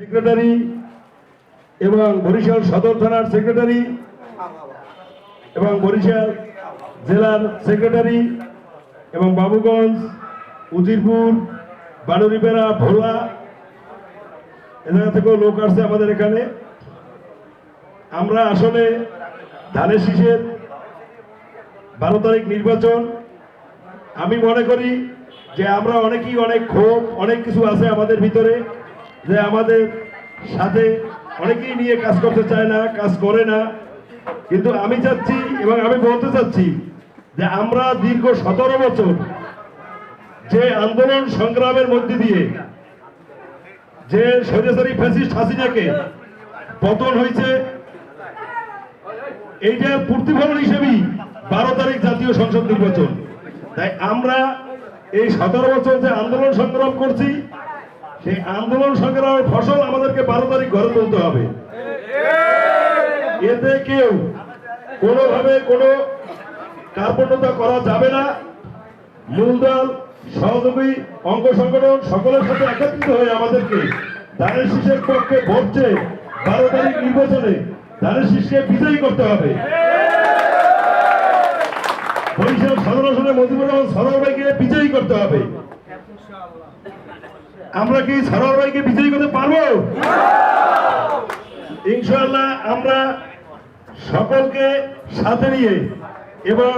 Secretary এবং বরিশাল সদর থানার সেক্রেটারি এবং বরিশাল জেলার সেক্রেটারি এবং বাবুগঞ্জ, উজিরপুর, বাড়ুরিপাড়া, ভোলা এ জায়গা থেকেও লোক আসছে আমাদের এখানে। আমরা আসলে ধানের শীষের 12 তারিখ নির্বাচন, আমি মনে করি যে আমরা অনেকেই অনেক ক্ষোভ, অনেক কিছু আছে আমাদের ভিতরে, যে আমাদের সাথে অনেকেই নিয়ে কাজ করতে চায় না, কাজ করে না। কিন্তু আমি চাচ্ছি এবং আমি বলতে চাচ্ছি যে আমরা দীর্ঘ 17 বছর যে আন্দোলন সংগ্রামের মধ্যে দিয়ে যে স্বৈরাচারী ফ্যাসিস্ট হাসিনাকে পতন হয়েছে, এইটার প্রতিফলন হিসেবেই 12 তারিখ জাতীয় সংসদ নির্বাচন। তাই আমরা এই 17 বছর যে আন্দোলন সংগ্রাম করছি, সেই আন্দোলন সংগ্রামের ফসল আমাদেরকে 12 তারিখ ঘরে তুলতে হবে। এতে কেউ কোনোভাবে কোনো কার্পণ্যতা করা যাবে না। মূলদল, সহযোগী, অঙ্গ সংগঠন সকলের সাথে একত্রিত হয়ে আমাদেরকে ধানের শীষের পক্ষে ভোট চেয়ে 12 তারিখ নির্বাচনে ধানের শীষকে বিজয়ী করতে হবে। বরিশাল সদর আসনে মজিবুর রহমান সরোয়ার ভাইকে বিজয়ী করতে হবে। আমরা কি সরোয়ার ভাইকে বিজয়ী করতে পারবো? ইনশাআল্লাহ আমরা সকলকে সাথে নিয়ে, এবং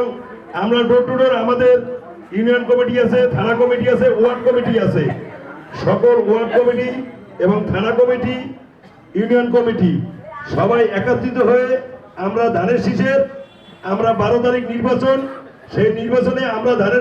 আমরা ডোর টু ডোর, আমাদের ইউনিয়ন কমিটি আছে, থানা কমিটি আছে, ওয়ার্ড কমিটি আছে, সকল ওয়ার্ড কমিটি এবং থানা কমিটি, ইউনিয়ন কমিটি সবাই একত্রিত হয়ে আমরা ধানের শীষের, আমরা 12 তারিখ নির্বাচন, সেই নির্বাচনে আমরা ধানের